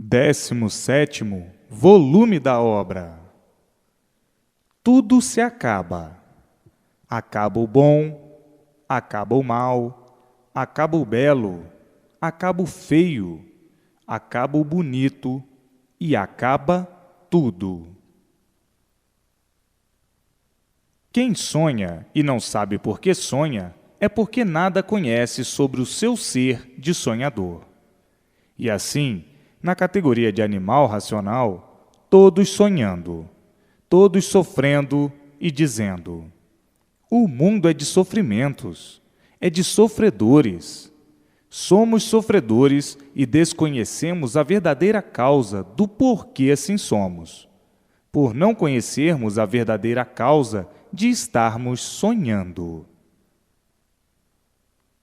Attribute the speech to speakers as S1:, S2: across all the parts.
S1: 17º volume da obra. Tudo se acaba. Acaba o bom, acaba o mal, acaba o belo, acaba o feio, acaba o bonito e acaba tudo. Quem sonha e não sabe por que sonha, é porque nada conhece sobre o seu ser de sonhador. E assim, na categoria de animal racional, todos sonhando, todos sofrendo e dizendo: o mundo é de sofrimentos, é de sofredores. Somos sofredores e desconhecemos a verdadeira causa do porquê assim somos, por não conhecermos a verdadeira causa de estarmos sonhando.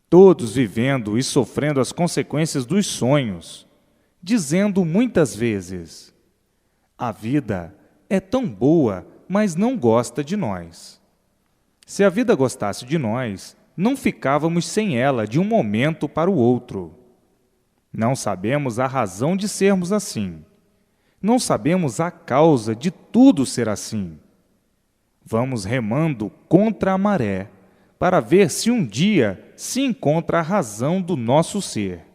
S1: Todos vivendo e sofrendo as consequências dos sonhos, dizendo muitas vezes: a vida é tão boa, mas não gosta de nós. Se a vida gostasse de nós, não ficávamos sem ela de um momento para o outro. Não sabemos a razão de sermos assim. Não sabemos a causa de tudo ser assim. Vamos remando contra a maré, para ver se um dia se encontra a razão do nosso ser,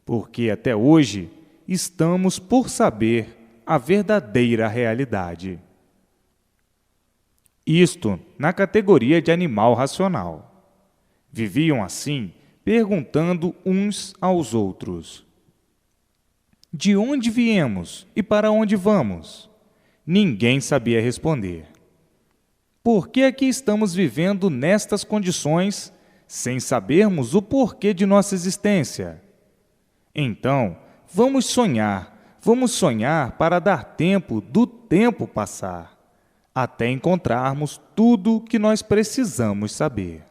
S1: porque até hoje estamos por saber a verdadeira realidade. Isto na categoria de animal racional. Viviam assim, perguntando uns aos outros: de onde viemos e para onde vamos? Ninguém sabia responder. Por que aqui estamos vivendo nestas condições, sem sabermos o porquê de nossa existência? Então, vamos sonhar para dar tempo do tempo passar, até encontrarmos tudo que nós precisamos saber.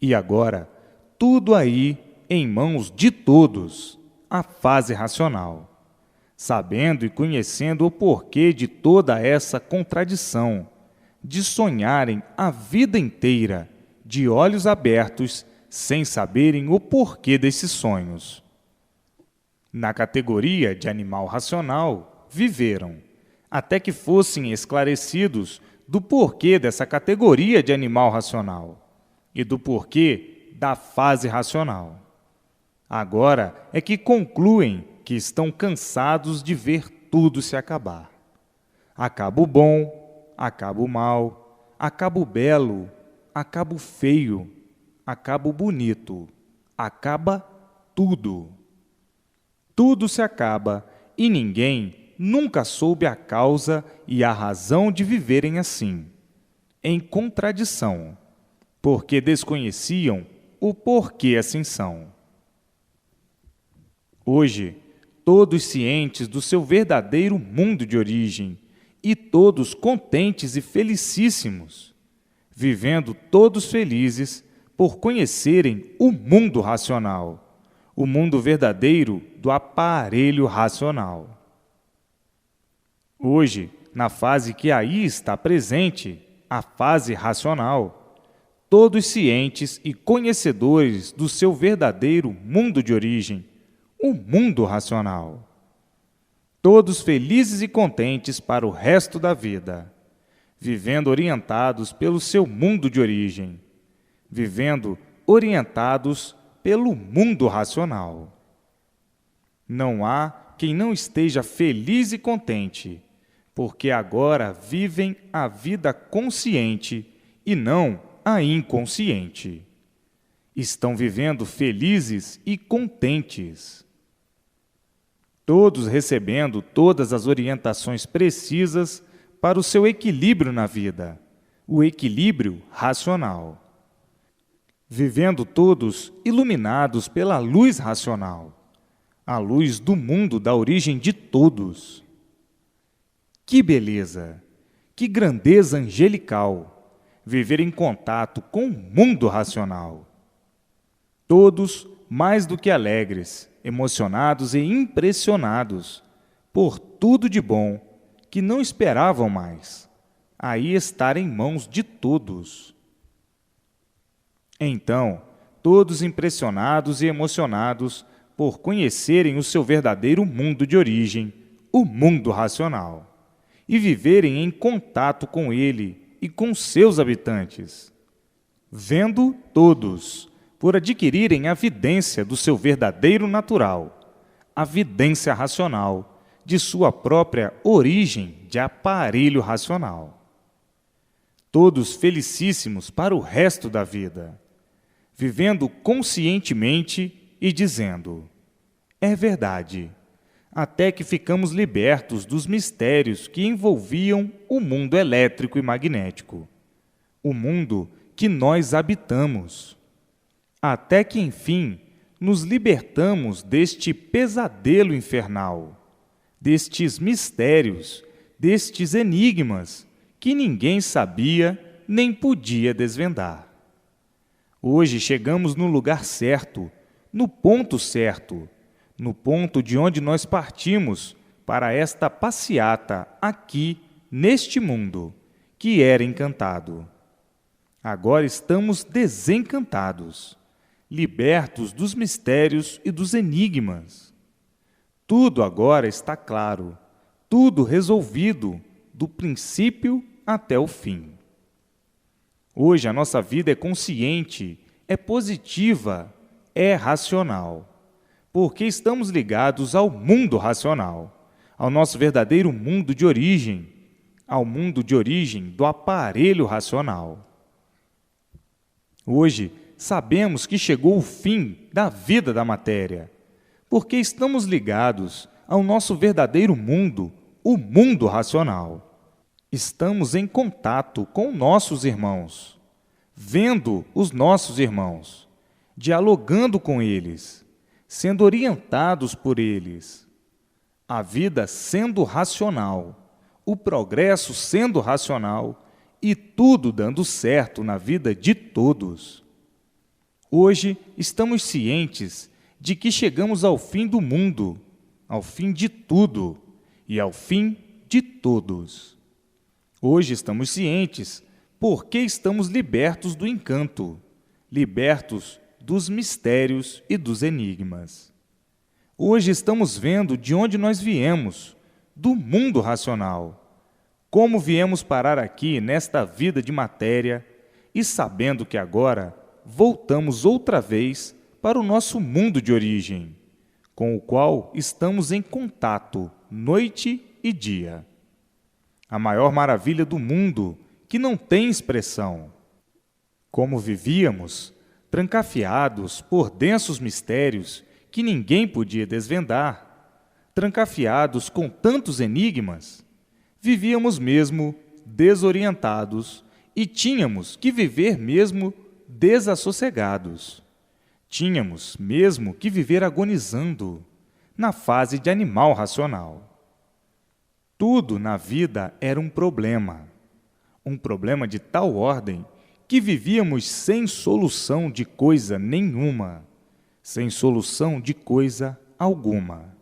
S1: E agora, tudo aí em mãos de todos, a fase racional, sabendo e conhecendo o porquê de toda essa contradição, de sonharem a vida inteira, de olhos abertos, sem saberem o porquê desses sonhos. Na categoria de animal racional, viveram, até que fossem esclarecidos do porquê dessa categoria de animal racional e do porquê da fase racional. Agora é que concluem que estão cansados de ver tudo se acabar. Acaba o bom, acaba o mal, acaba o belo, acaba o feio, acaba o bonito, acaba tudo. Tudo se acaba e ninguém nunca soube a causa e a razão de viverem assim, em contradição, porque desconheciam o porquê assim são. Hoje, todos cientes do seu verdadeiro mundo de origem e todos contentes e felicíssimos, vivendo todos felizes por conhecerem o mundo racional, o mundo verdadeiro do aparelho racional. Hoje, na fase que aí está presente, a fase racional, todos cientes e conhecedores do seu verdadeiro mundo de origem, o mundo racional. Todos felizes e contentes para o resto da vida, vivendo orientados pelo seu mundo de origem, vivendo orientados pelo mundo racional. Não há quem não esteja feliz e contente, porque agora vivem a vida consciente e não a inconsciente. Estão vivendo felizes e contentes. Todos recebendo todas as orientações precisas para o seu equilíbrio na vida, o equilíbrio racional. Vivendo todos iluminados pela luz racional, a luz do mundo da origem de todos. Que beleza, que grandeza angelical, viver em contato com o mundo racional. Todos mais do que alegres, emocionados e impressionados por tudo de bom que não esperavam mais, aí estar em mãos de todos. Então, todos impressionados e emocionados por conhecerem o seu verdadeiro mundo de origem, o mundo racional, e viverem em contato com ele e com seus habitantes, vendo todos, por adquirirem a vidência do seu verdadeiro natural, a vidência racional de sua própria origem de aparelho racional. Todos felicíssimos para o resto da vida, vivendo conscientemente e dizendo: é verdade, até que ficamos libertos dos mistérios que envolviam o mundo elétrico e magnético, o mundo que nós habitamos, até que, enfim, nos libertamos deste pesadelo infernal, destes mistérios, destes enigmas que ninguém sabia nem podia desvendar. Hoje chegamos no lugar certo, no ponto certo, no ponto de onde nós partimos para esta passeata aqui, neste mundo, que era encantado. Agora estamos desencantados, libertos dos mistérios e dos enigmas. Tudo agora está claro, tudo resolvido, do princípio até o fim. Hoje a nossa vida é consciente, é positiva, é racional, porque estamos ligados ao mundo racional, ao nosso verdadeiro mundo de origem, ao mundo de origem do aparelho racional. Hoje sabemos que chegou o fim da vida da matéria, porque estamos ligados ao nosso verdadeiro mundo, o mundo racional. Estamos em contato com nossos irmãos, vendo os nossos irmãos, dialogando com eles, sendo orientados por eles. A vida sendo racional, o progresso sendo racional e tudo dando certo na vida de todos. Hoje estamos cientes de que chegamos ao fim do mundo, ao fim de tudo e ao fim de todos. Hoje estamos cientes porque estamos libertos do encanto, libertos dos mistérios e dos enigmas. Hoje estamos vendo de onde nós viemos, do mundo racional, como viemos parar aqui nesta vida de matéria e sabendo que agora voltamos outra vez para o nosso mundo de origem, com o qual estamos em contato noite e dia. A maior maravilha do mundo, que não tem expressão. Como vivíamos, trancafiados por densos mistérios que ninguém podia desvendar, trancafiados com tantos enigmas, vivíamos mesmo desorientados e tínhamos que viver mesmo desassossegados. Tínhamos mesmo que viver agonizando, na fase de animal racional. Tudo na vida era um problema de tal ordem que vivíamos sem solução de coisa nenhuma, sem solução de coisa alguma.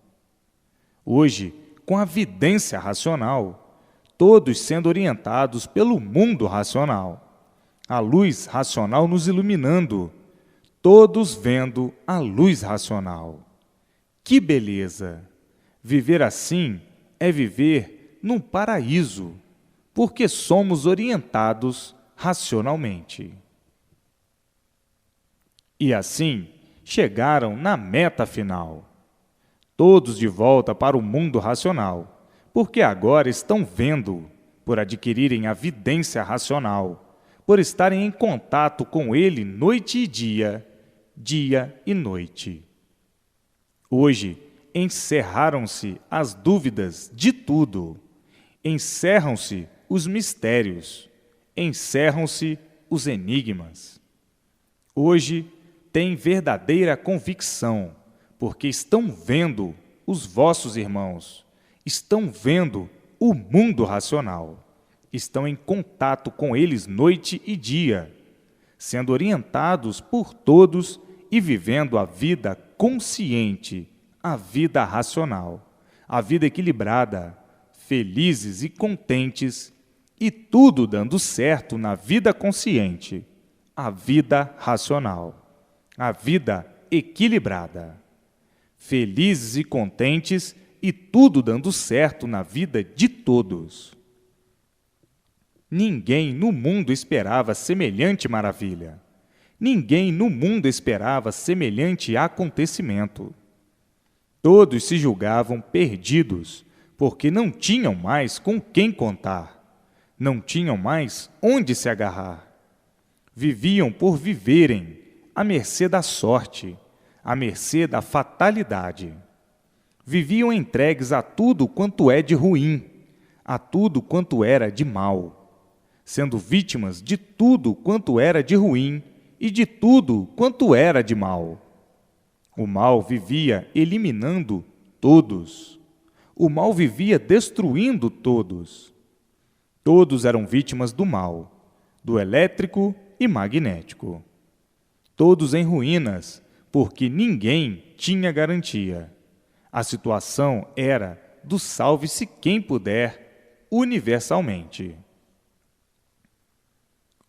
S1: Hoje, com a vidência racional, todos sendo orientados pelo mundo racional, a luz racional nos iluminando, todos vendo a luz racional. Que beleza! Viver assim é viver num paraíso, porque somos orientados racionalmente. E assim chegaram na meta final, todos de volta para o mundo racional, porque agora estão vendo, por adquirirem a vidência racional, por estarem em contato com ele noite e dia, dia e noite. Hoje encerraram-se as dúvidas de tudo, encerram-se os mistérios, encerram-se os enigmas. Hoje têm verdadeira convicção, porque estão vendo os vossos irmãos, estão vendo o mundo racional, estão em contato com eles noite e dia, sendo orientados por todos e vivendo a vida consciente, a vida racional, a vida equilibrada, felizes e contentes, e tudo dando certo na vida consciente, a vida racional, a vida equilibrada. felizes e contentes e tudo dando certo na vida de todos. Ninguém no mundo esperava semelhante maravilha. Ninguém no mundo esperava semelhante acontecimento. Todos se julgavam perdidos, porque não tinham mais com quem contar, não tinham mais onde se agarrar. Viviam por viverem, à mercê da sorte, à mercê da fatalidade. Viviam entregues a tudo quanto é de ruim, a tudo quanto era de mal, sendo vítimas de tudo quanto era de ruim e de tudo quanto era de mal. O mal vivia eliminando todos. O mal vivia destruindo todos. Todos eram vítimas do mal, do elétrico e magnético. Todos em ruínas, porque ninguém tinha garantia. A situação era do salve-se quem puder, universalmente.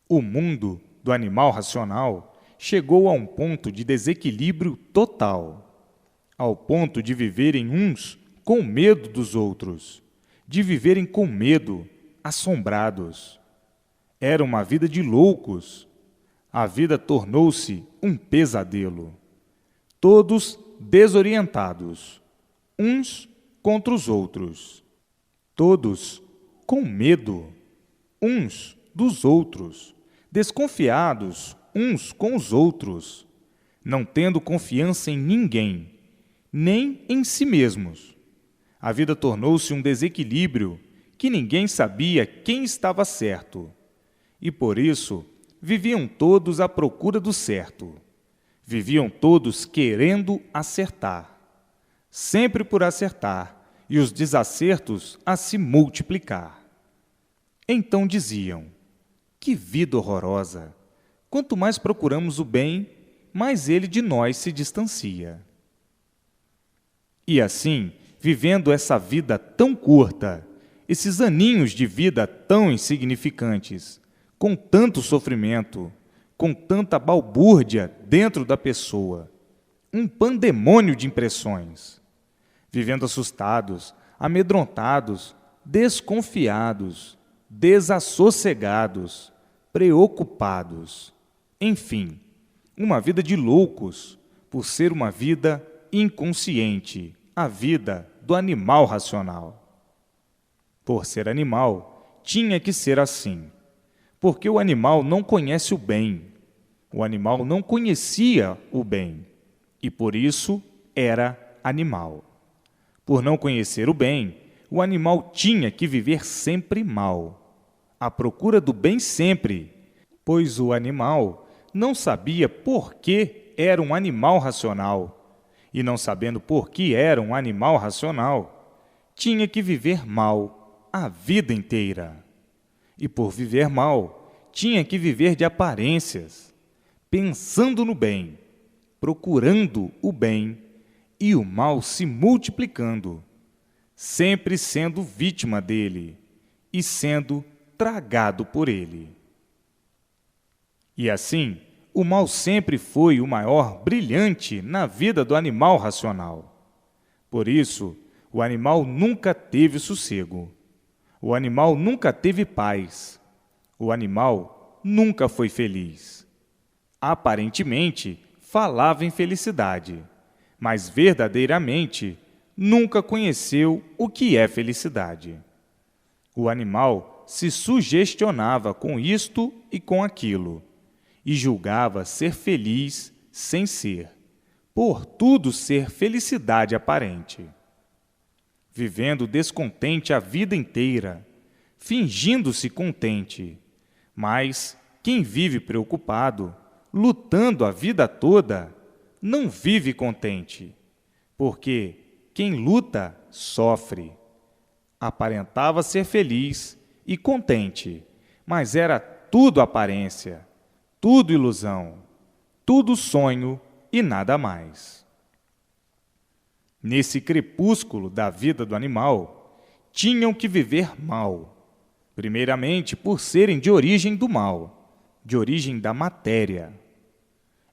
S1: O mundo do animal racional chegou a um ponto de desequilíbrio total, ao ponto de viverem uns com medo dos outros, de viverem com medo, assombrados. Era uma vida de loucos. A vida tornou-se um pesadelo. Todos desorientados, uns contra os outros. Todos com medo, uns dos outros, desconfiados uns com os outros, não tendo confiança em ninguém, nem em si mesmos. A vida tornou-se um desequilíbrio que ninguém sabia quem estava certo. E por isso, viviam todos à procura do certo. Viviam todos querendo acertar, sempre por acertar, e os desacertos a se multiplicar. Então diziam: que vida horrorosa! Quanto mais procuramos o bem, mais ele de nós se distancia. E assim, vivendo essa vida tão curta, esses aninhos de vida tão insignificantes, com tanto sofrimento, com tanta balbúrdia dentro da pessoa, um pandemônio de impressões, vivendo assustados, amedrontados, desconfiados, desassossegados, preocupados, enfim, uma vida de loucos, por ser uma vida inconsciente, a vida do animal racional. Por ser animal, tinha que ser assim, porque o animal não conhece o bem, o animal não conhecia o bem, e por isso era animal. Por não conhecer o bem, o animal tinha que viver sempre mal, à procura do bem sempre, pois o animal não sabia por que era um animal racional, e não sabendo por que era um animal racional, tinha que viver mal a vida inteira. E por viver mal, tinha que viver de aparências, pensando no bem, procurando o bem, e o mal se multiplicando, sempre sendo vítima dele e sendo tragado por ele. E assim, o mal sempre foi o maior brilhante na vida do animal racional. Por isso, o animal nunca teve sossego. O animal nunca teve paz. O animal nunca foi feliz. Aparentemente, falava em felicidade, mas verdadeiramente nunca conheceu o que é felicidade. O animal se sugestionava com isto e com aquilo, e julgava ser feliz sem ser, por tudo ser felicidade aparente. Vivendo descontente a vida inteira, fingindo-se contente, mas quem vive preocupado, lutando a vida toda, não vive contente, porque quem luta sofre. Aparentava ser feliz e contente, mas era tudo aparência, tudo ilusão, tudo sonho e nada mais. Nesse crepúsculo da vida do animal, tinham que viver mal, primeiramente por serem de origem do mal, de origem da matéria.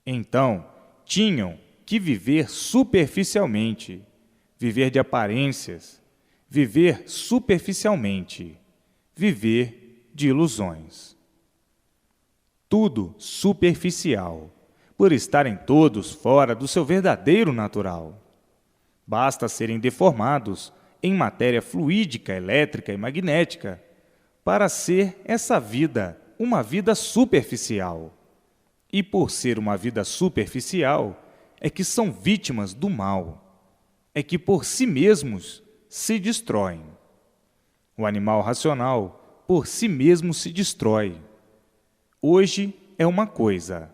S1: Então, tinham que viver superficialmente, viver de aparências, viver superficialmente, viver de ilusões. Tudo superficial, por estarem todos fora do seu verdadeiro natural. Basta serem deformados em matéria fluídica, elétrica e magnética para ser essa vida uma vida superficial. E por ser uma vida superficial, é que são vítimas do mal, é que por si mesmos se destroem. O animal racional, por si mesmo, se destrói. Hoje é uma coisa,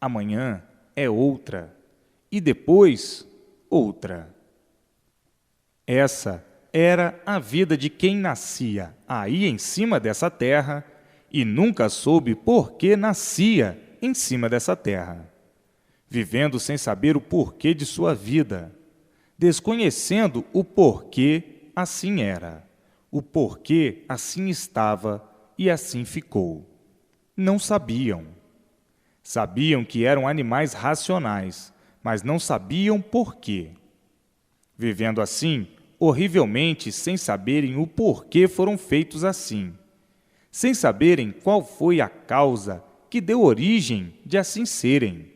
S1: amanhã é outra, e depois outra. Essa era a vida de quem nascia aí em cima dessa terra e nunca soube por que nascia em cima dessa terra, vivendo sem saber o porquê de sua vida, desconhecendo o porquê assim era, o porquê assim estava e assim ficou. Não sabiam. Sabiam que eram animais racionais, mas não sabiam porquê. Vivendo assim, horrivelmente, sem saberem o porquê foram feitos assim, sem saberem qual foi a causa que deu origem de assim serem.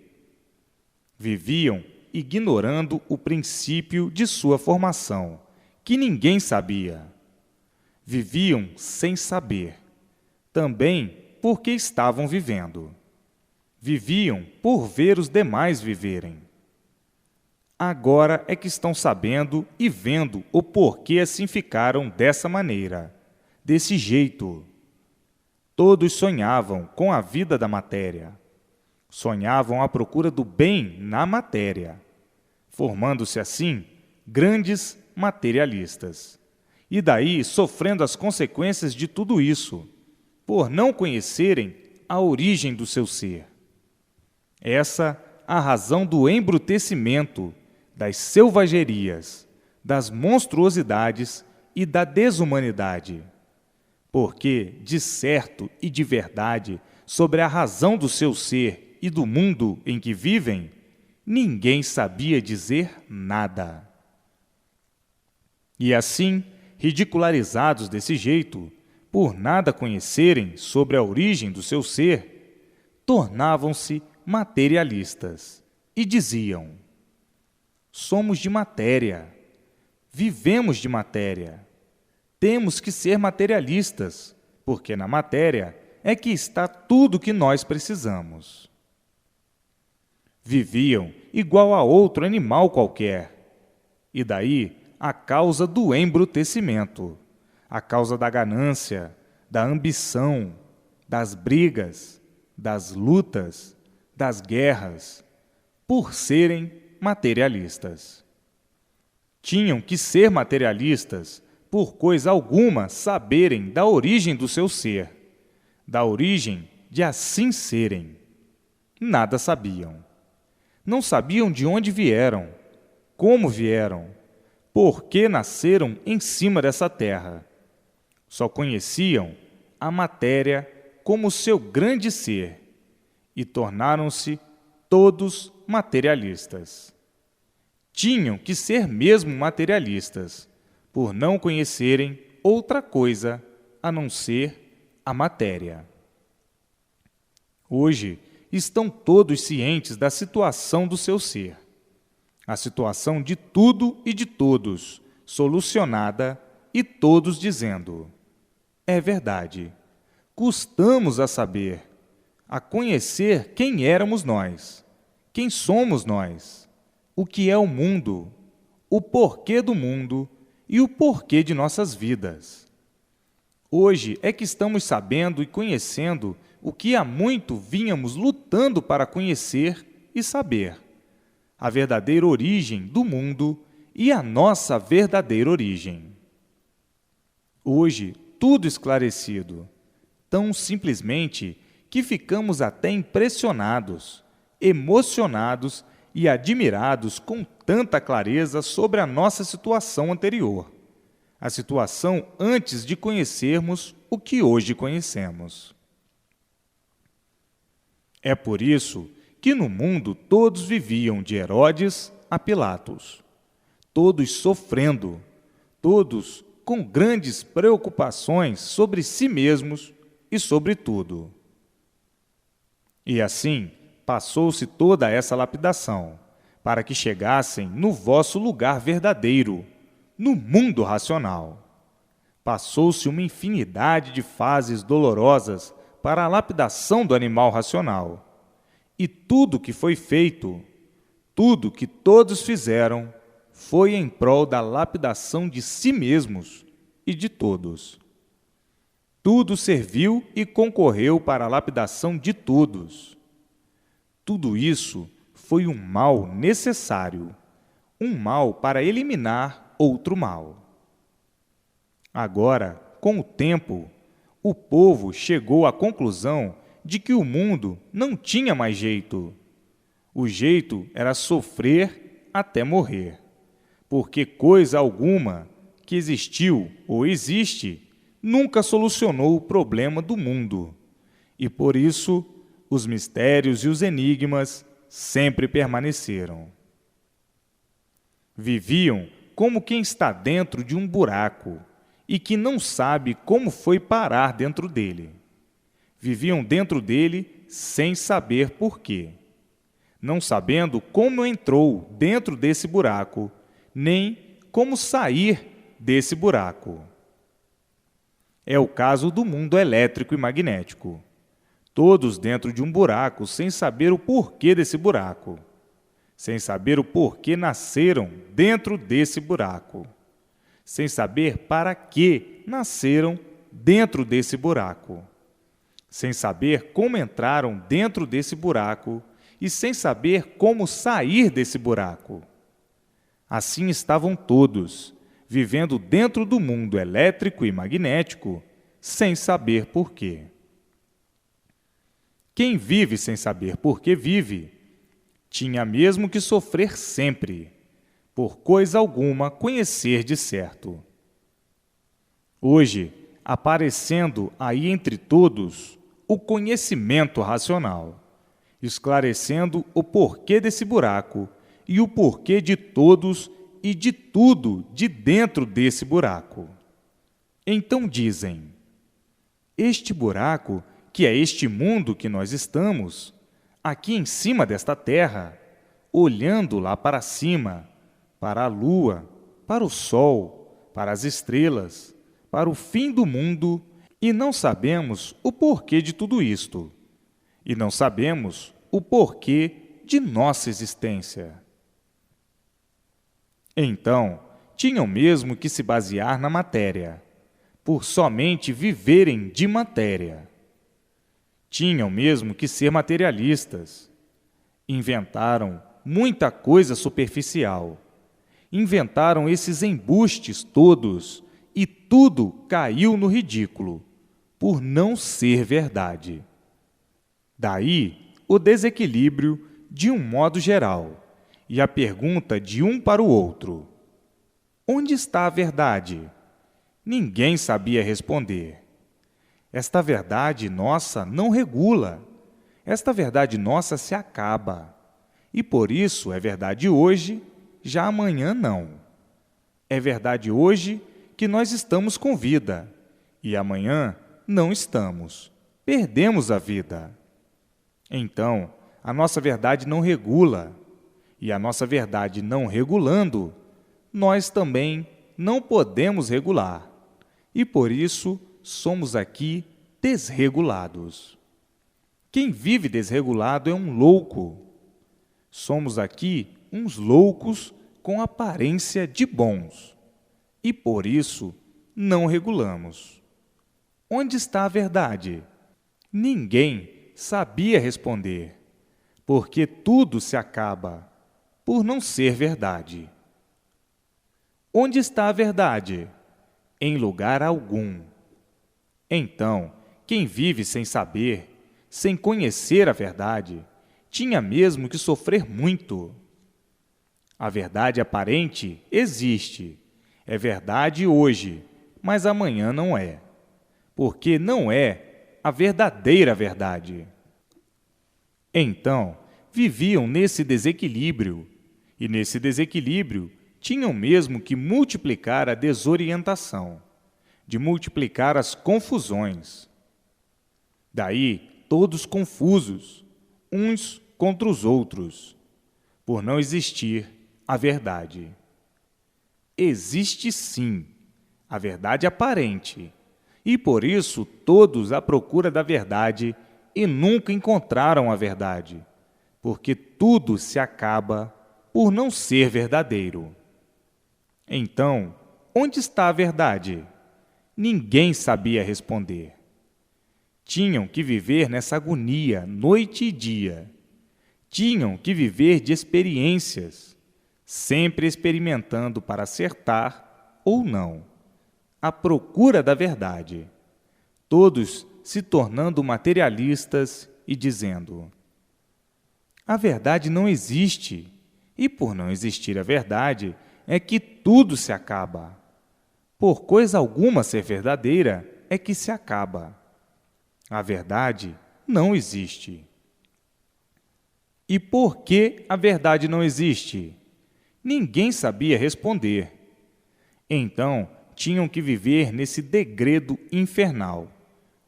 S1: Viviam ignorando o princípio de sua formação, que ninguém sabia. Viviam sem saber, também porque estavam vivendo. Viviam por ver os demais viverem. Agora é que estão sabendo e vendo o porquê assim ficaram dessa maneira, desse jeito. Todos sonhavam com a vida da matéria. Sonhavam à procura do bem na matéria, formando-se assim grandes materialistas. E daí sofrendo as consequências de tudo isso, por não conhecerem a origem do seu ser. Essa a razão do embrutecimento, das selvagerias, das monstruosidades e da desumanidade. Porque, de certo e de verdade, sobre a razão do seu ser e do mundo em que vivem, ninguém sabia dizer nada. E assim, ridicularizados desse jeito, por nada conhecerem sobre a origem do seu ser, tornavam-se materialistas e diziam: somos de matéria, vivemos de matéria, temos que ser materialistas, porque na matéria é que está tudo que nós precisamos. Viviam igual a outro animal qualquer, e daí a causa do embrutecimento, a causa da ganância, da ambição, das brigas, das lutas, das guerras, por serem materialistas. Tinham que ser materialistas por coisa alguma saberem da origem do seu ser, da origem de assim serem. Nada sabiam. Não sabiam de onde vieram, como vieram, por que nasceram em cima dessa terra. Só conheciam a matéria como seu grande ser e tornaram-se todos materialistas. Tinham que ser mesmo materialistas, por não conhecerem outra coisa a não ser a matéria. Hoje estão todos cientes da situação do seu ser, a situação de tudo e de todos, solucionada, e todos dizendo: é verdade, custamos a saber, a conhecer quem éramos nós, quem somos nós, o que é o mundo, o porquê do mundo e o porquê de nossas vidas. Hoje é que estamos sabendo e conhecendo o que há muito vínhamos lutando para conhecer e saber, a verdadeira origem do mundo e a nossa verdadeira origem. Hoje, tudo esclarecido, tão simplesmente que ficamos até impressionados, emocionados e admirados com tanta clareza sobre a nossa situação anterior, a situação antes de conhecermos o que hoje conhecemos. É por isso que no mundo todos viviam de Herodes a Pilatos, todos sofrendo, todos com grandes preocupações sobre si mesmos e sobre tudo. E assim passou-se toda essa lapidação, para que chegassem no vosso lugar verdadeiro, no mundo racional. Passou-se uma infinidade de fases dolorosas para a lapidação do animal racional. E tudo que foi feito, tudo que todos fizeram, foi em prol da lapidação de si mesmos e de todos. Tudo serviu e concorreu para a lapidação de todos. Tudo isso foi um mal necessário, um mal para eliminar outro mal. Agora, com o tempo, o povo chegou à conclusão de que o mundo não tinha mais jeito. O jeito era sofrer até morrer, porque coisa alguma que existiu ou existe nunca solucionou o problema do mundo, e por isso os mistérios e os enigmas sempre permaneceram. Viviam como quem está dentro de um buraco e que não sabe como foi parar dentro dele. Viviam dentro dele sem saber por quê, não sabendo como entrou dentro desse buraco, nem como sair desse buraco. É o caso do mundo elétrico e magnético. Todos dentro de um buraco sem saber o porquê desse buraco, sem saber o porquê nasceram dentro desse buraco, sem saber para que nasceram dentro desse buraco, sem saber como entraram dentro desse buraco e sem saber como sair desse buraco. Assim estavam todos, vivendo dentro do mundo elétrico e magnético, sem saber porquê. Quem vive sem saber por que vive, tinha mesmo que sofrer sempre, por coisa alguma conhecer de certo. Hoje, aparecendo aí entre todos o conhecimento racional, esclarecendo o porquê desse buraco e o porquê de todos e de tudo de dentro desse buraco. Então dizem: este buraco, que é este mundo que nós estamos, aqui em cima desta terra, olhando lá para cima, para a lua, para o sol, para as estrelas, para o fim do mundo, e não sabemos o porquê de tudo isto, e não sabemos o porquê de nossa existência. Então, tinham mesmo que se basear na matéria, por somente viverem de matéria. Tinham mesmo que ser materialistas. Inventaram muita coisa superficial. Inventaram esses embustes todos e tudo caiu no ridículo, por não ser verdade. Daí o desequilíbrio de um modo geral e a pergunta de um para o outro: onde está a verdade? Ninguém sabia responder. Esta verdade nossa não regula. Esta verdade nossa se acaba. E por isso é verdade hoje, já amanhã não. É verdade hoje que nós estamos com vida, e amanhã não estamos. Perdemos a vida. Então, a nossa verdade não regula. E a nossa verdade não regulando, nós também não podemos regular. E por isso somos aqui desregulados. Quem vive desregulado é um louco. Somos aqui uns loucos com aparência de bons. E por isso não regulamos. Onde está a verdade? Ninguém sabia responder, porque tudo se acaba por não ser verdade. Onde está a verdade? Em lugar algum. Então, quem vive sem saber, sem conhecer a verdade, tinha mesmo que sofrer muito. A verdade aparente existe, é verdade hoje, mas amanhã não é, porque não é a verdadeira verdade. Então, viviam nesse desequilíbrio, e nesse desequilíbrio tinham mesmo que multiplicar a desorientação, de multiplicar as confusões. Daí, todos confusos, uns contra os outros, por não existir a verdade. Existe sim a verdade aparente, e por isso todos à procura da verdade e nunca encontraram a verdade, porque tudo se acaba por não ser verdadeiro. Então, onde está a verdade? Ninguém sabia responder. Tinham que viver nessa agonia noite e dia. Tinham que viver de experiências, sempre experimentando para acertar ou não, à procura da verdade. Todos se tornando materialistas e dizendo: a verdade não existe, e por não existir a verdade, é que tudo se acaba. Por coisa alguma ser verdadeira é que se acaba. A verdade não existe. E por que a verdade não existe? Ninguém sabia responder. Então, tinham que viver nesse degredo infernal,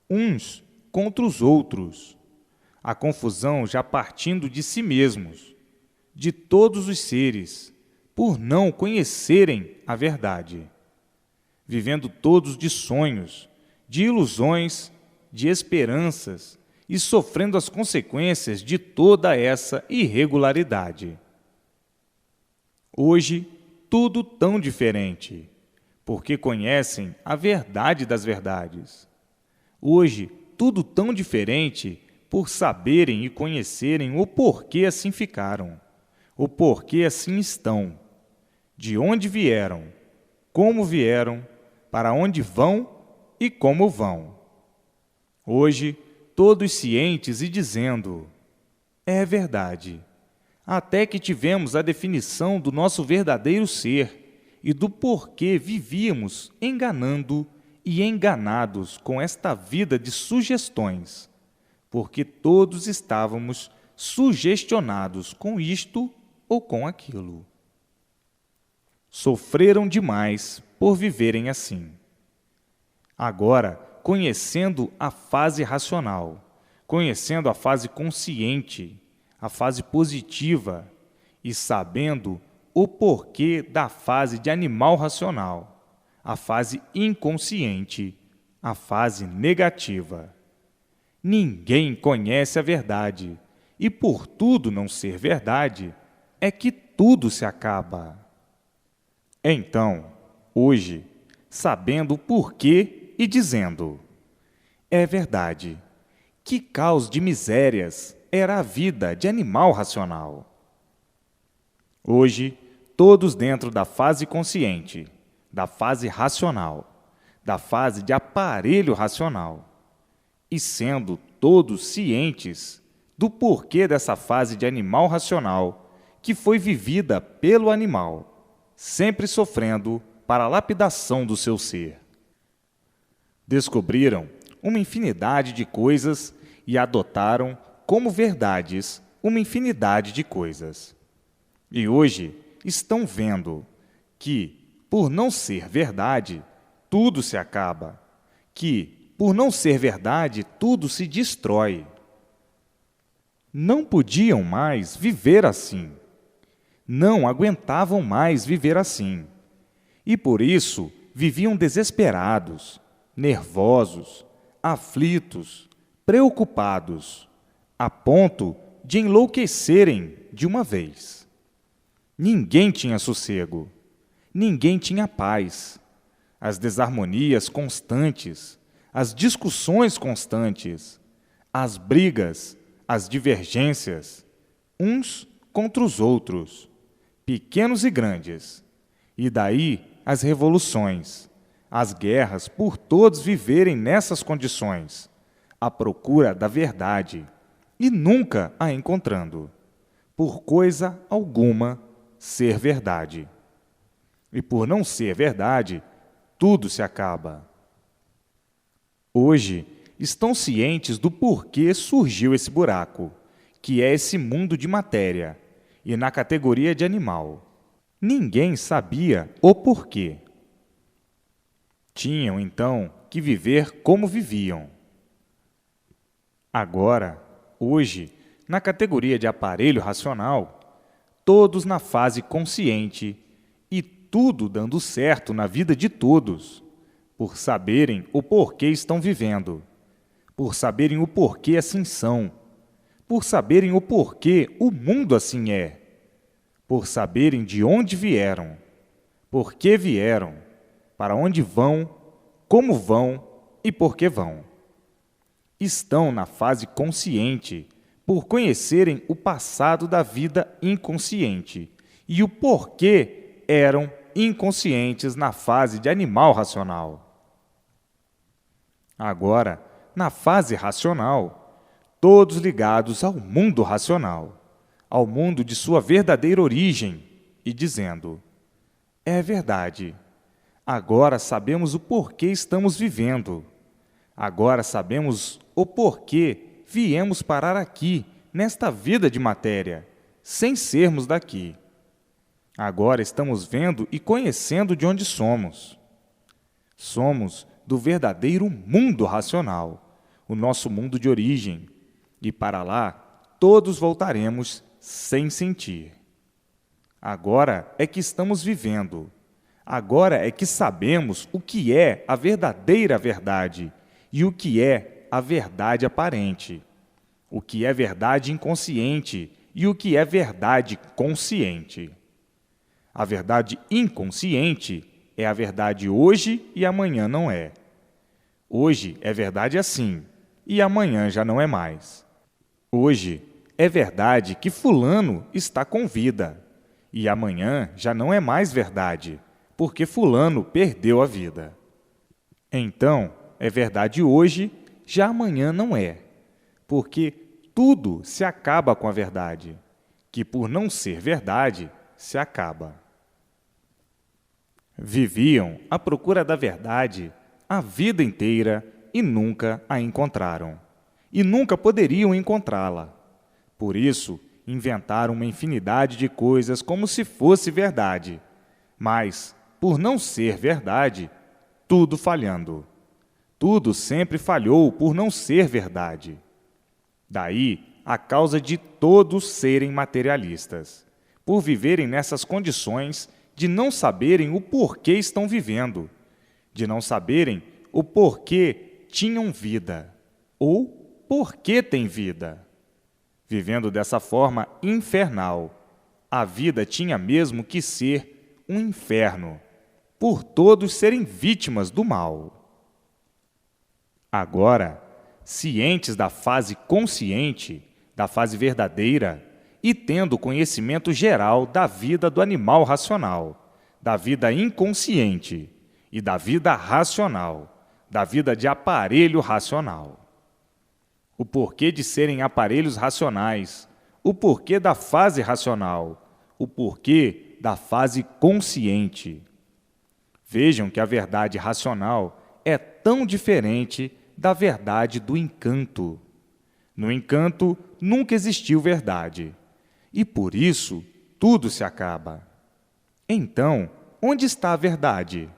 S1: uns contra os outros, a confusão já partindo de si mesmos, de todos os seres, por não conhecerem a verdade, vivendo todos de sonhos, de ilusões, de esperanças e sofrendo as consequências de toda essa irregularidade. Hoje, tudo tão diferente, porque conhecem a verdade das verdades. Hoje, tudo tão diferente por saberem e conhecerem o porquê assim ficaram, o porquê assim estão, de onde vieram, para onde vão e como vão. Hoje, todos cientes e dizendo: é verdade, até que tivemos a definição do nosso verdadeiro ser e do porquê vivíamos enganando e enganados com esta vida de sugestões, porque todos estávamos sugestionados com isto ou com aquilo. Sofreram demais por viverem assim. Agora, conhecendo a fase racional, conhecendo a fase consciente, a fase positiva e sabendo o porquê da fase de animal racional, a fase inconsciente, a fase negativa. Ninguém conhece a verdade, e por tudo não ser verdade, é que tudo se acaba. Então, hoje, sabendo o porquê e dizendo: é verdade, que caos de misérias era a vida de animal racional. Hoje, todos dentro da fase consciente, da fase racional, da fase de aparelho racional, e sendo todos cientes do porquê dessa fase de animal racional que foi vivida pelo animal, sempre sofrendo para a lapidação do seu ser. Descobriram uma infinidade de coisas e adotaram como verdades uma infinidade de coisas. E hoje estão vendo que, por não ser verdade, tudo se acaba, que, por não ser verdade, tudo se destrói. Não podiam mais viver assim. Não aguentavam mais viver assim. E por isso viviam desesperados, nervosos, aflitos, preocupados, a ponto de enlouquecerem de uma vez. Ninguém tinha sossego, ninguém tinha paz. As desarmonias constantes, as discussões constantes, as brigas, as divergências, uns contra os outros, pequenos e grandes, e daí as revoluções, as guerras por todos viverem nessas condições, à procura da verdade, e nunca a encontrando, por coisa alguma ser verdade. E por não ser verdade, tudo se acaba. Hoje, estão cientes do porquê surgiu esse buraco, que é esse mundo de matéria, e na categoria de animal. Ninguém sabia o porquê. Tinham, então, que viver como viviam. Agora, hoje, na categoria de aparelho racional, todos na fase consciente e tudo dando certo na vida de todos, por saberem o porquê estão vivendo, por saberem o porquê assim são, por saberem o porquê o mundo assim é, por saberem de onde vieram, por que vieram, para onde vão, como vão e por que vão. Estão na fase consciente, por conhecerem o passado da vida inconsciente e o porquê eram inconscientes na fase de animal racional. Agora, na fase racional, todos ligados ao mundo racional, ao mundo de sua verdadeira origem, e dizendo: é verdade, agora sabemos o porquê estamos vivendo, agora sabemos o porquê viemos parar aqui, nesta vida de matéria, sem sermos daqui. Agora estamos vendo e conhecendo de onde somos. Somos do verdadeiro mundo racional, o nosso mundo de origem, e para lá todos voltaremos sem sentir. Agora é que estamos vivendo. Agora é que sabemos o que é a verdadeira verdade e o que é a verdade aparente, o que é verdade inconsciente e o que é verdade consciente. A verdade inconsciente é a verdade hoje e amanhã não é. Hoje é verdade assim e amanhã já não é mais. Hoje é verdade que fulano está com vida e amanhã já não é mais verdade, porque fulano perdeu a vida. Então, é verdade hoje, já amanhã não é, porque tudo se acaba com a verdade, que por não ser verdade, se acaba. Viviam à procura da verdade a vida inteira e nunca a encontraram, e nunca poderiam encontrá-la. Por isso, inventaram uma infinidade de coisas como se fosse verdade, mas, por não ser verdade, tudo falhando. Tudo sempre falhou por não ser verdade. Daí a causa de todos serem materialistas, por viverem nessas condições de não saberem o porquê estão vivendo, de não saberem o porquê tinham vida, ou porquê têm vida. Vivendo dessa forma infernal, a vida tinha mesmo que ser um inferno, por todos serem vítimas do mal. Agora, cientes da fase consciente, da fase verdadeira, e tendo conhecimento geral da vida do animal racional, da vida inconsciente e da vida racional, da vida de aparelho racional. O porquê de serem aparelhos racionais, o porquê da fase racional, o porquê da fase consciente. Vejam que a verdade racional é tão diferente da verdade do encanto. No encanto, nunca existiu verdade, e por isso tudo se acaba. Então, onde está a verdade?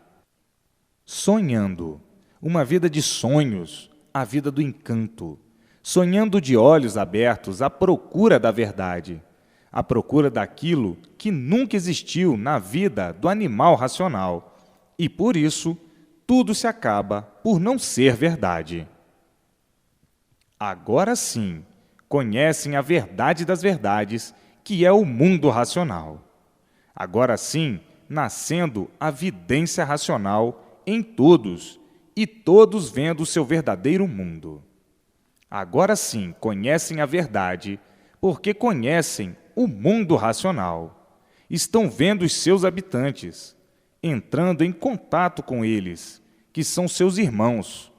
S1: Sonhando, uma vida de sonhos, a vida do encanto, sonhando de olhos abertos à procura da verdade, à procura daquilo que nunca existiu na vida do animal racional, e por isso tudo se acaba por não ser verdade. Agora sim, conhecem a verdade das verdades, que é o mundo racional. Agora sim, nascendo a vidência racional em todos, e todos vendo o seu verdadeiro mundo. Agora sim, conhecem a verdade, porque conhecem o mundo racional. Estão vendo os seus habitantes, entrando em contato com eles, que são seus irmãos,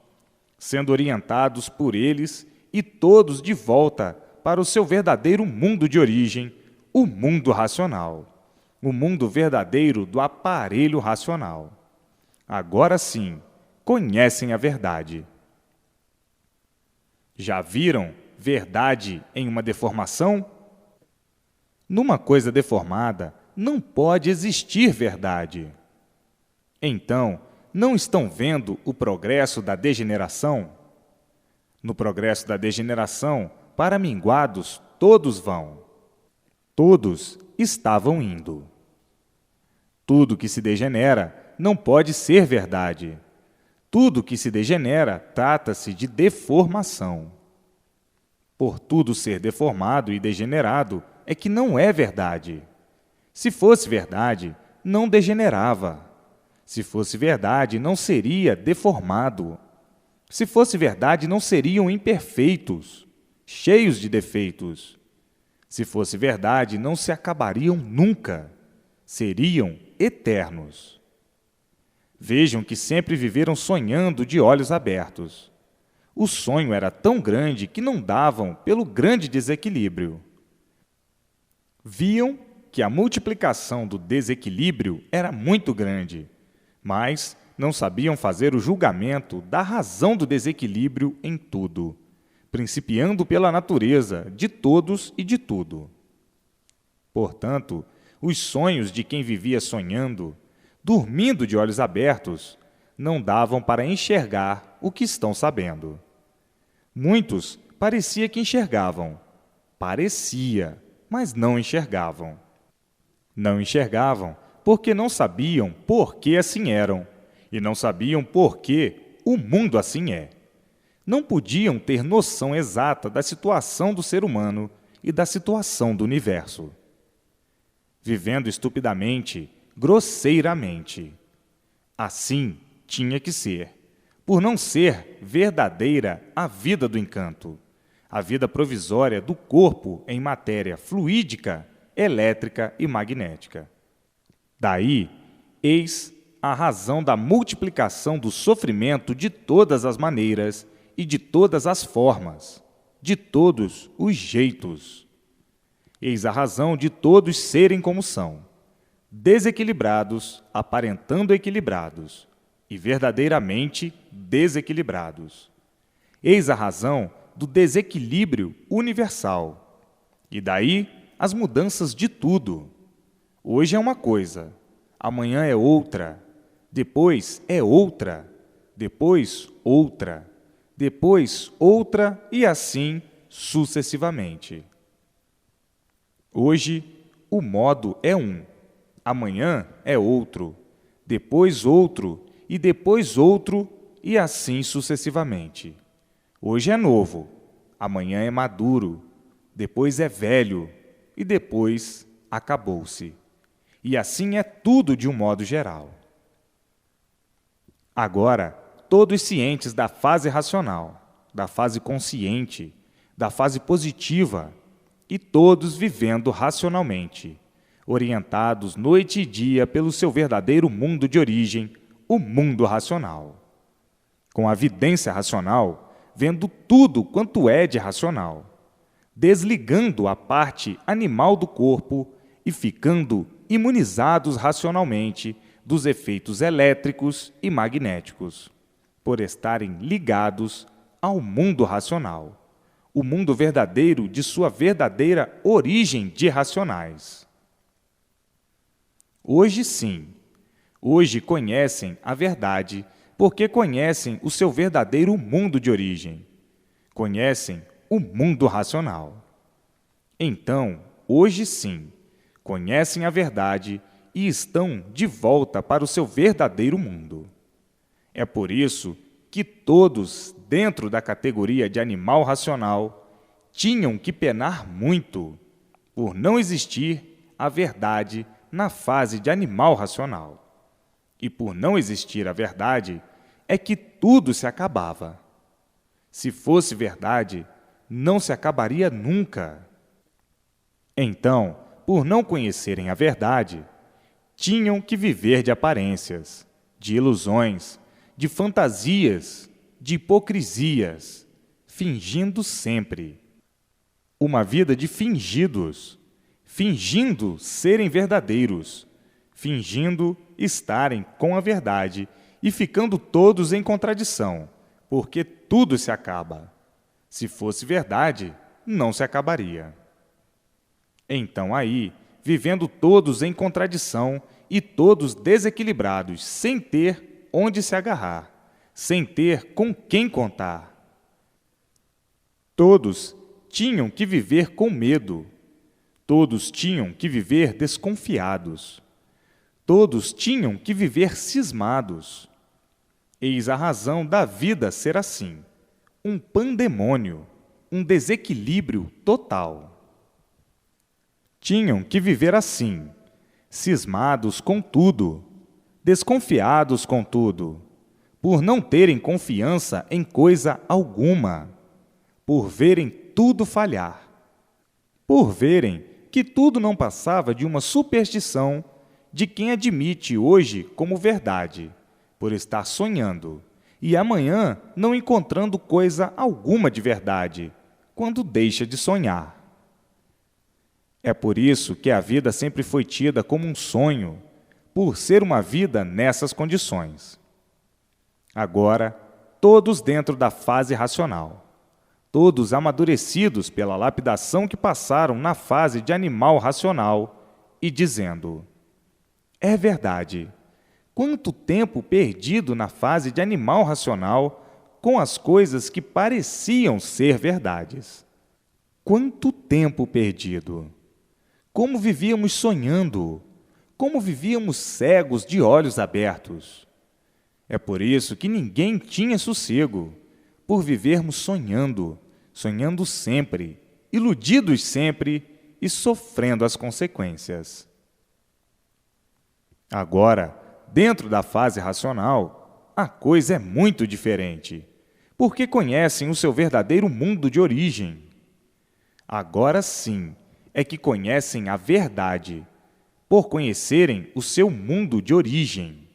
S1: sendo orientados por eles e todos de volta para o seu verdadeiro mundo de origem, o mundo racional, o mundo verdadeiro do aparelho racional. Agora sim, conhecem a verdade. Já viram verdade em uma deformação? Numa coisa deformada, não pode existir verdade. Então, não estão vendo o progresso da degeneração? No progresso da degeneração, para minguados, todos vão. Todos estavam indo. Tudo que se degenera não pode ser verdade. Tudo que se degenera trata-se de deformação. Por tudo ser deformado e degenerado, é que não é verdade. Se fosse verdade, não degenerava. Se fosse verdade, não seria deformado. Se fosse verdade, não seriam imperfeitos, cheios de defeitos. Se fosse verdade, não se acabariam nunca. Seriam eternos. Vejam que sempre viveram sonhando de olhos abertos. O sonho era tão grande que não davam pelo grande desequilíbrio. Viam que a multiplicação do desequilíbrio era muito grande, mas não sabiam fazer o julgamento da razão do desequilíbrio em tudo, principiando pela natureza de todos e de tudo. Portanto, os sonhos de quem vivia sonhando, dormindo de olhos abertos, não davam para enxergar o que estão sabendo. Muitos parecia que enxergavam. Parecia, mas não enxergavam. Não enxergavam porque não sabiam por que assim eram, e não sabiam por que o mundo assim é. Não podiam ter noção exata da situação do ser humano e da situação do universo. Vivendo estupidamente, grosseiramente. Assim tinha que ser, por não ser verdadeira a vida do encanto, a vida provisória do corpo em matéria fluídica, elétrica e magnética. Daí, eis a razão da multiplicação do sofrimento de todas as maneiras e de todas as formas, de todos os jeitos. Eis a razão de todos serem como são, desequilibrados, aparentando equilibrados, e verdadeiramente desequilibrados. Eis a razão do desequilíbrio universal. E daí as mudanças de tudo. Hoje é uma coisa, amanhã é outra, depois é outra, depois outra, depois outra e assim sucessivamente. Hoje o modo é um, amanhã é outro, depois outro e depois outro e assim sucessivamente. Hoje é novo, amanhã é maduro, depois é velho e depois acabou-se. E assim é tudo de um modo geral. Agora, todos cientes da fase racional, da fase consciente, da fase positiva, e todos vivendo racionalmente, orientados noite e dia pelo seu verdadeiro mundo de origem, o mundo racional. Com a vidência racional, vendo tudo quanto é de racional, desligando a parte animal do corpo e ficando imunizados racionalmente dos efeitos elétricos e magnéticos, por estarem ligados ao mundo racional, o mundo verdadeiro de sua verdadeira origem de racionais. Hoje sim, hoje conhecem a verdade porque conhecem o seu verdadeiro mundo de origem, conhecem o mundo racional. Então, hoje sim, conhecem a verdade e estão de volta para o seu verdadeiro mundo. É por isso que todos, dentro da categoria de animal racional, tinham que penar muito por não existir a verdade na fase de animal racional. E por não existir a verdade, é que tudo se acabava. Se fosse verdade, não se acabaria nunca. Então, por não conhecerem a verdade, tinham que viver de aparências, de ilusões, de fantasias, de hipocrisias, fingindo sempre. Uma vida de fingidos, fingindo serem verdadeiros, fingindo estarem com a verdade e ficando todos em contradição, porque tudo se acaba. Se fosse verdade, não se acabaria. Então aí, vivendo todos em contradição e todos desequilibrados, sem ter onde se agarrar, sem ter com quem contar. Todos tinham que viver com medo. Todos tinham que viver desconfiados. Todos tinham que viver cismados. Eis a razão da vida ser assim, um pandemônio, um desequilíbrio total. Tinham que viver assim, cismados com tudo, desconfiados com tudo, por não terem confiança em coisa alguma, por verem tudo falhar, por verem que tudo não passava de uma superstição de quem admite hoje como verdade, por estar sonhando, e amanhã não encontrando coisa alguma de verdade, quando deixa de sonhar. É por isso que a vida sempre foi tida como um sonho, por ser uma vida nessas condições. Agora, todos dentro da fase racional, todos amadurecidos pela lapidação que passaram na fase de animal racional e dizendo: é verdade, quanto tempo perdido na fase de animal racional com as coisas que pareciam ser verdades. Quanto tempo perdido! Como vivíamos sonhando, como vivíamos cegos de olhos abertos. É por isso que ninguém tinha sossego, por vivermos sonhando, sonhando sempre, iludidos sempre e sofrendo as consequências. Agora, dentro da fase racional, a coisa é muito diferente, porque conhecem o seu verdadeiro mundo de origem. Agora sim, é que conhecem a verdade, por conhecerem o seu mundo de origem.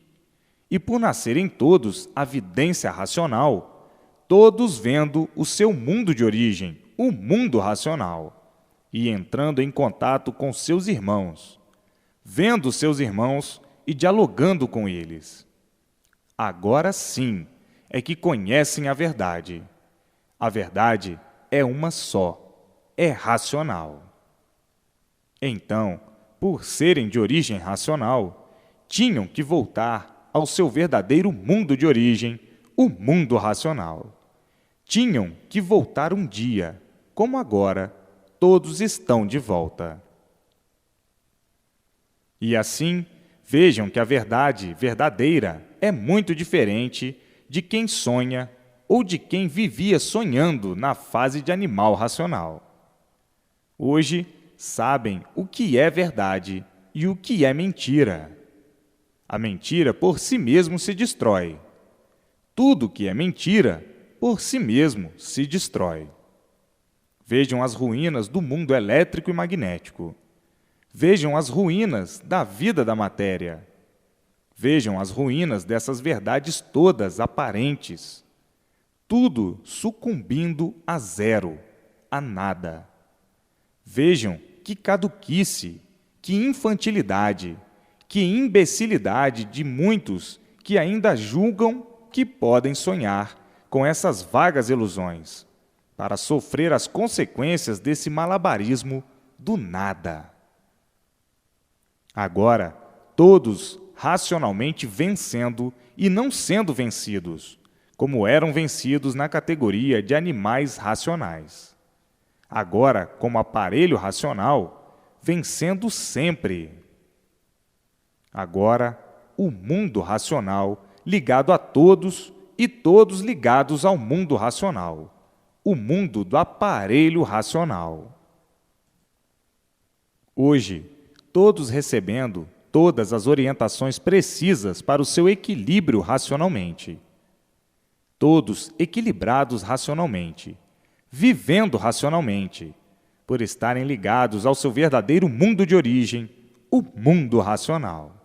S1: E por nascerem todos a vidência racional, todos vendo o seu mundo de origem, o mundo racional, e entrando em contato com seus irmãos, vendo seus irmãos e dialogando com eles. Agora sim é que conhecem a verdade. A verdade é uma só, é racional. Então, por serem de origem racional, tinham que voltar ao seu verdadeiro mundo de origem, o mundo racional. Tinham que voltar um dia, como agora, todos estão de volta. E assim, vejam que a verdade verdadeira é muito diferente de quem sonha ou de quem vivia sonhando na fase de animal racional. Hoje, sabem o que é verdade e o que é mentira. A mentira por si mesmo se destrói. Tudo que é mentira, por si mesmo se destrói. Vejam as ruínas do mundo elétrico e magnético. Vejam as ruínas da vida da matéria. Vejam as ruínas dessas verdades todas aparentes. Tudo sucumbindo a zero, a nada. Vejam que caduquice, que infantilidade, que imbecilidade de muitos que ainda julgam que podem sonhar com essas vagas ilusões, para sofrer as consequências desse malabarismo do nada. Agora, todos racionalmente vencendo e não sendo vencidos, como eram vencidos na categoria de animais racionais. Agora, como aparelho racional, vencendo sempre. Agora, o mundo racional ligado a todos e todos ligados ao mundo racional, o mundo do aparelho racional. Hoje, todos recebendo todas as orientações precisas para o seu equilíbrio racionalmente. Todos equilibrados racionalmente, vivendo racionalmente, por estarem ligados ao seu verdadeiro mundo de origem, o mundo racional.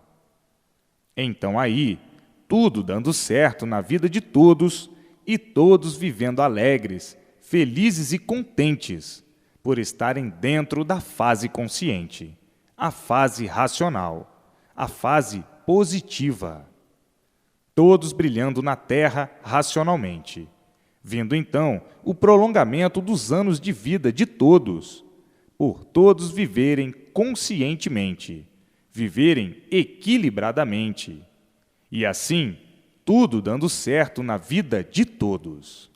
S1: Então aí, tudo dando certo na vida de todos e todos vivendo alegres, felizes e contentes, por estarem dentro da fase consciente, a fase racional, a fase positiva. Todos brilhando na Terra racionalmente, vindo então o prolongamento dos anos de vida de todos, por todos viverem conscientemente, viverem equilibradamente, e assim tudo dando certo na vida de todos.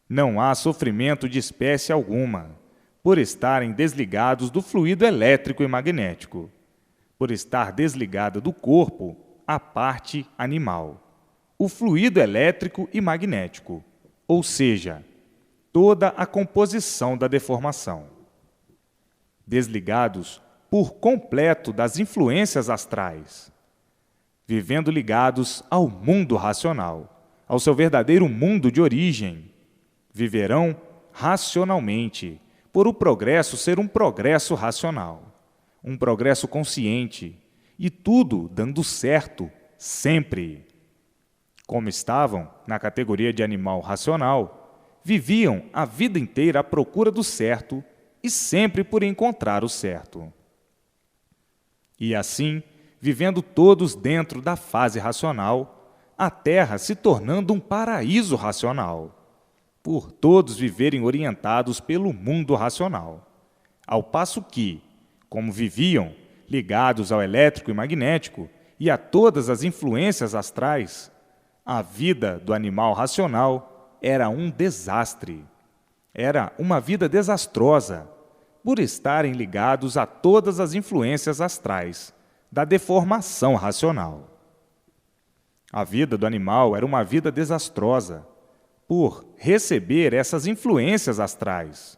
S1: Não há sofrimento de espécie alguma, por estarem desligados do fluido elétrico e magnético, por estar desligada do corpo a parte animal, o fluido elétrico e magnético, ou seja, toda a composição da deformação. Desligados por completo das influências astrais, vivendo ligados ao mundo racional, ao seu verdadeiro mundo de origem, viverão racionalmente, por o progresso ser um progresso racional, um progresso consciente, e tudo dando certo sempre. Como estavam na categoria de animal racional, viviam a vida inteira à procura do certo e sempre por encontrar o certo. E assim, vivendo todos dentro da fase racional, a Terra se tornando um paraíso racional, por todos viverem orientados pelo mundo racional, ao passo que, como viviam ligados ao elétrico e magnético e a todas as influências astrais, a vida do animal racional era um desastre. Era uma vida desastrosa, por estarem ligados a todas as influências astrais da deformação racional. A vida do animal era uma vida desastrosa, por receber essas influências astrais.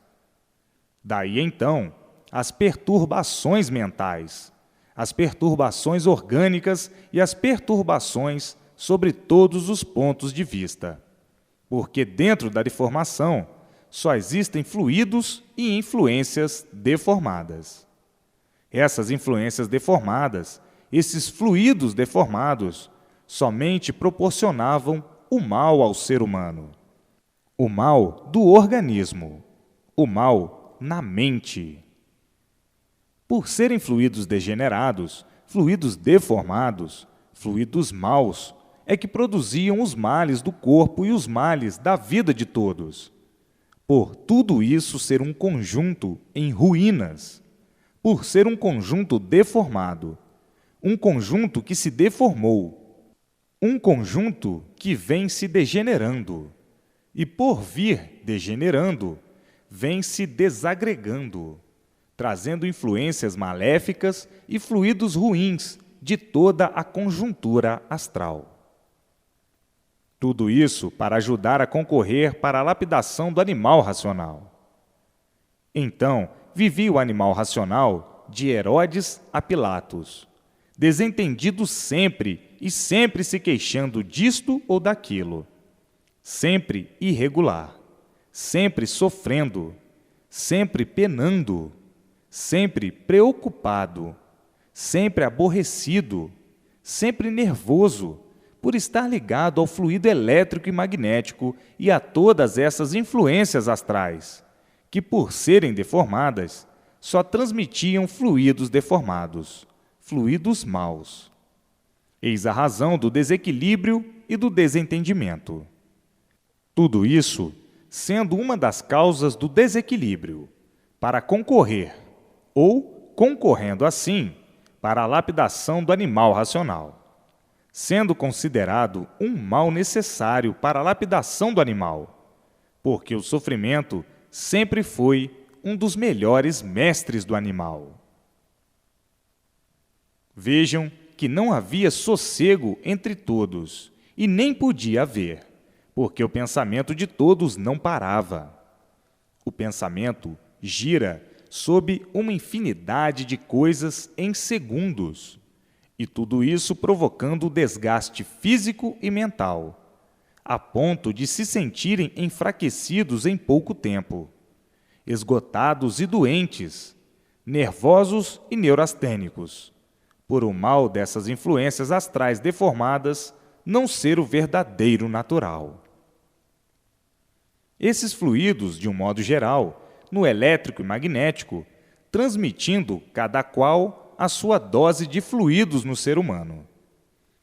S1: Daí, então, as perturbações mentais, as perturbações orgânicas e as perturbações sobre todos os pontos de vista, porque dentro da deformação só existem fluidos e influências deformadas. Essas influências deformadas, esses fluidos deformados, somente proporcionavam o mal ao ser humano. O mal do organismo, o mal na mente. Por serem fluidos degenerados, fluidos deformados, fluidos maus, é que produziam os males do corpo e os males da vida de todos. Por tudo isso ser um conjunto em ruínas, por ser um conjunto deformado, um conjunto que se deformou, um conjunto que vem se degenerando, e por vir degenerando, vem se desagregando, trazendo influências maléficas e fluidos ruins de toda a conjuntura astral. Tudo isso para ajudar a concorrer para a lapidação do animal racional. Então, vivia o animal racional de Herodes a Pilatos, desentendido sempre e sempre se queixando disto ou daquilo, sempre irregular, sempre sofrendo, sempre penando, sempre preocupado, sempre aborrecido, sempre nervoso, por estar ligado ao fluido elétrico e magnético e a todas essas influências astrais, que, por serem deformadas, só transmitiam fluidos deformados, fluidos maus. Eis a razão do desequilíbrio e do desentendimento. Tudo isso sendo uma das causas do desequilíbrio, para concorrer, ou concorrendo assim, para a lapidação do animal racional, sendo considerado um mal necessário para a lapidação do animal, porque o sofrimento sempre foi um dos melhores mestres do animal. Vejam que não havia sossego entre todos, e nem podia haver, porque o pensamento de todos não parava. O pensamento gira sob uma infinidade de coisas em segundos, e tudo isso provocando desgaste físico e mental, a ponto de se sentirem enfraquecidos em pouco tempo, esgotados e doentes, nervosos e neurastênicos, por o mal dessas influências astrais deformadas não ser o verdadeiro natural. Esses fluidos, de um modo geral, no elétrico e magnético, transmitindo cada qual a sua dose de fluidos no ser humano,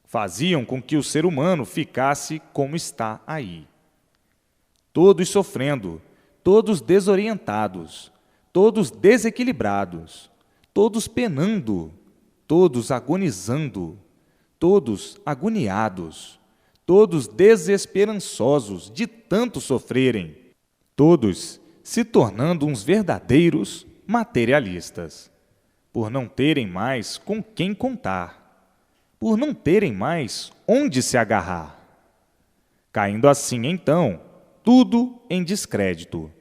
S1: faziam com que o ser humano ficasse como está aí, todos sofrendo, todos desorientados, todos desequilibrados, todos penando, todos agonizando, todos agoniados, todos desesperançosos de tanto sofrerem, todos se tornando uns verdadeiros materialistas, por não terem mais com quem contar, por não terem mais onde se agarrar. Caindo assim, então, tudo em descrédito,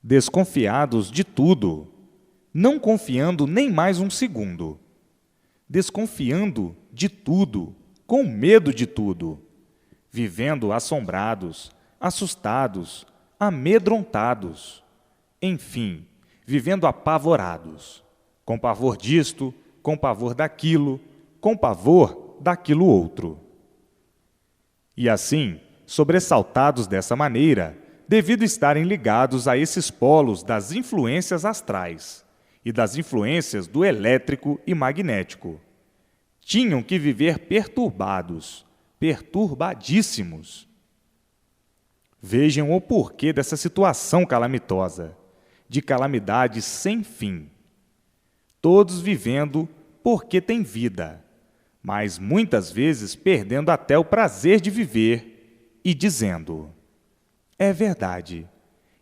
S1: desconfiados de tudo, não confiando nem mais um segundo, desconfiando de tudo, com medo de tudo, vivendo assombrados, assustados, amedrontados, enfim, vivendo apavorados, com pavor disto, com pavor daquilo, com pavor daquilo outro. E assim, sobressaltados dessa maneira, devido estarem ligados a esses polos das influências astrais e das influências do elétrico e magnético, tinham que viver perturbados, perturbadíssimos. Vejam o porquê dessa situação calamitosa, de calamidade sem fim. Todos vivendo porque têm vida, mas muitas vezes perdendo até o prazer de viver e dizendo: é verdade,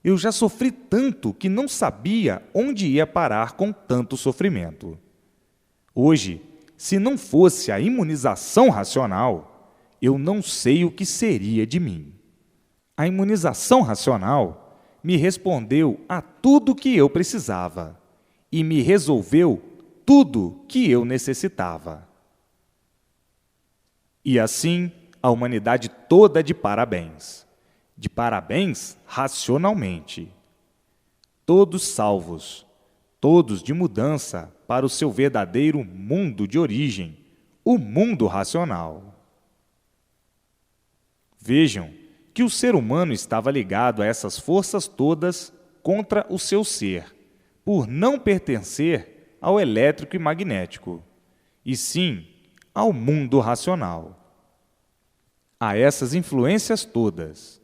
S1: eu já sofri tanto que não sabia onde ia parar com tanto sofrimento. Hoje, se não fosse a imunização racional, eu não sei o que seria de mim. A imunização racional me respondeu a tudo que eu precisava e me resolveu tudo que eu necessitava. E assim, a humanidade toda de parabéns racionalmente. Todos salvos, todos de mudança para o seu verdadeiro mundo de origem, o mundo racional. Vejam que o ser humano estava ligado a essas forças todas contra o seu ser, por não pertencer ao elétrico e magnético, e sim ao mundo racional. A essas influências todas,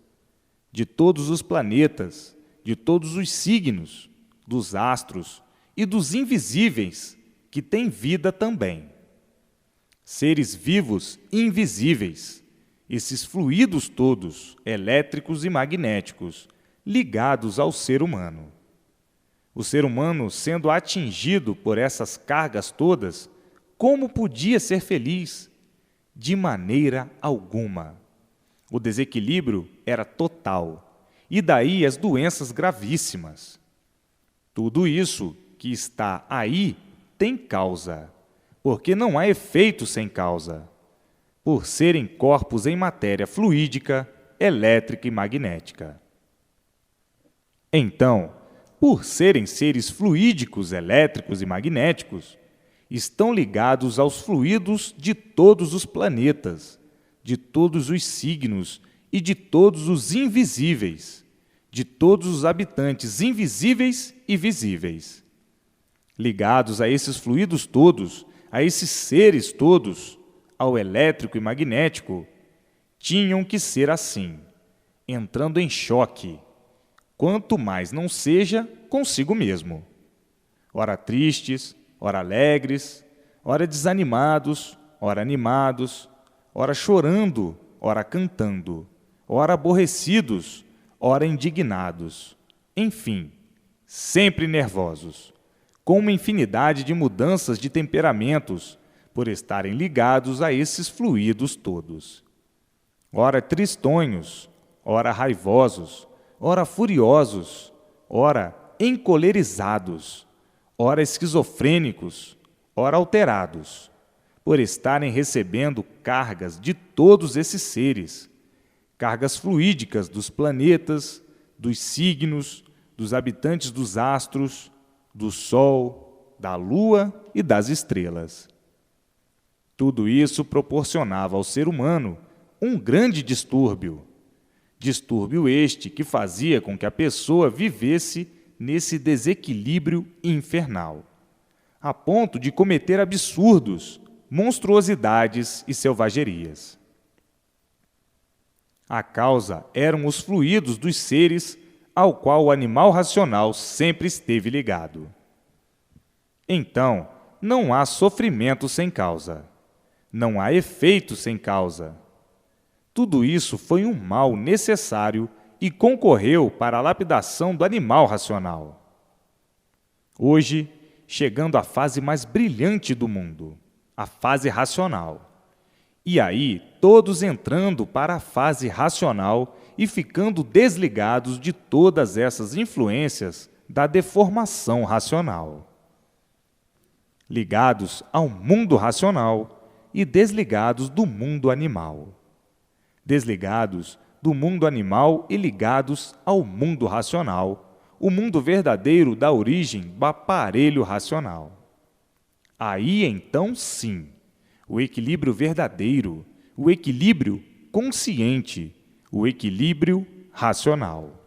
S1: de todos os planetas, de todos os signos, dos astros e dos invisíveis, que têm vida também. Seres vivos e invisíveis, esses fluidos todos, elétricos e magnéticos, ligados ao ser humano. O ser humano, sendo atingido por essas cargas todas, como podia ser feliz? De maneira alguma. O desequilíbrio era total, e daí as doenças gravíssimas. Tudo isso que está aí tem causa, porque não há efeito sem causa, por serem corpos em matéria fluídica, elétrica e magnética. Então, por serem seres fluídicos, elétricos e magnéticos, estão ligados aos fluidos de todos os planetas, de todos os signos e de todos os invisíveis, de todos os habitantes invisíveis e visíveis. Ligados a esses fluidos todos, a esses seres todos, ao elétrico e magnético, tinham que ser assim, entrando em choque, quanto mais não seja consigo mesmo. Ora tristes, ora alegres, ora desanimados, ora animados, ora chorando, ora cantando, ora aborrecidos, ora indignados, enfim, sempre nervosos, com uma infinidade de mudanças de temperamentos, por estarem ligados a esses fluidos todos. Ora tristonhos, ora raivosos, ora furiosos, ora encolerizados, ora esquizofrênicos, ora alterados, por estarem recebendo cargas de todos esses seres, cargas fluídicas dos planetas, dos signos, dos habitantes dos astros, do Sol, da Lua e das estrelas. Tudo isso proporcionava ao ser humano um grande distúrbio. Distúrbio este que fazia com que a pessoa vivesse nesse desequilíbrio infernal, a ponto de cometer absurdos, monstruosidades e selvagerias. A causa eram os fluidos dos seres ao qual o animal racional sempre esteve ligado. Então, não há sofrimento sem causa. Não há efeito sem causa. Tudo isso foi um mal necessário e concorreu para a lapidação do animal racional. Hoje, chegando à fase mais brilhante do mundo, a fase racional. E aí, todos entrando para a fase racional e ficando desligados de todas essas influências da deformação racional. Ligados ao mundo racional e desligados do mundo animal. Desligados do mundo animal e ligados ao mundo racional, o mundo verdadeiro da origem do aparelho racional. Aí então sim, o equilíbrio verdadeiro, o equilíbrio consciente, o equilíbrio racional.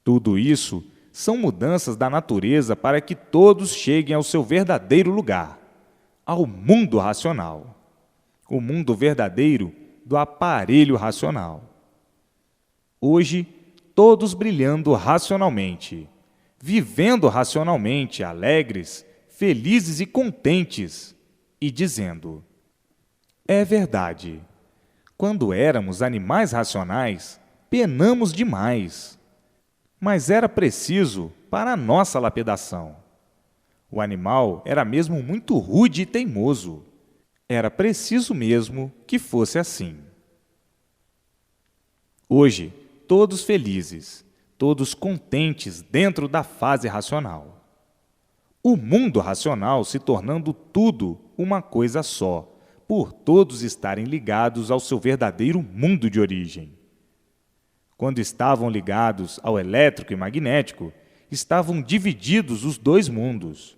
S1: Tudo isso são mudanças da natureza para que todos cheguem ao seu verdadeiro lugar, ao mundo racional, o mundo verdadeiro do aparelho racional. Hoje, todos brilhando racionalmente, vivendo racionalmente, alegres, felizes e contentes, e dizendo: é verdade, quando éramos animais racionais, penamos demais, mas era preciso para a nossa lapidação. O animal era mesmo muito rude e teimoso. Era preciso mesmo que fosse assim. Hoje, todos felizes, todos contentes dentro da fase racional. O mundo racional se tornando tudo uma coisa só, por todos estarem ligados ao seu verdadeiro mundo de origem. Quando estavam ligados ao elétrico e magnético, estavam divididos os dois mundos,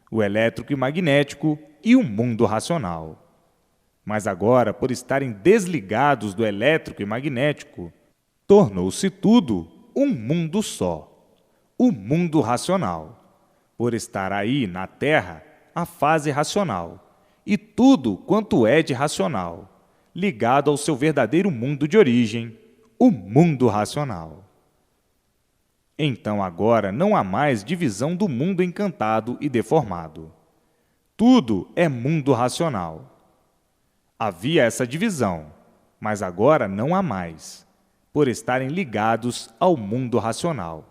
S1: o elétrico e magnético e o mundo racional. Mas agora, por estarem desligados do elétrico e magnético, tornou-se tudo um mundo só, o mundo racional. Por estar aí na Terra, a fase racional, e tudo quanto é de racional, ligado ao seu verdadeiro mundo de origem, o mundo racional. Então agora não há mais divisão do mundo encantado e deformado. Tudo é mundo racional. Havia essa divisão, mas agora não há mais, por estarem ligados ao mundo racional.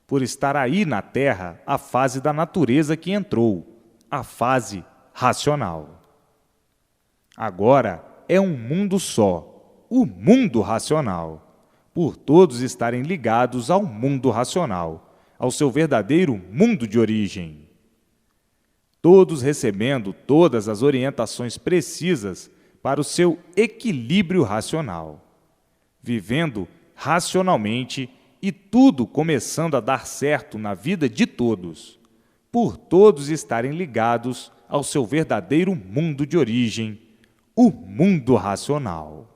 S1: Por estar aí na Terra a fase da natureza que entrou, a fase racional. Agora é um mundo só, o mundo racional, por todos estarem ligados ao mundo racional, ao seu verdadeiro mundo de origem. Todos recebendo todas as orientações precisas para o seu equilíbrio racional, vivendo racionalmente e tudo começando a dar certo na vida de todos, por todos estarem ligados ao seu verdadeiro mundo de origem, o mundo racional.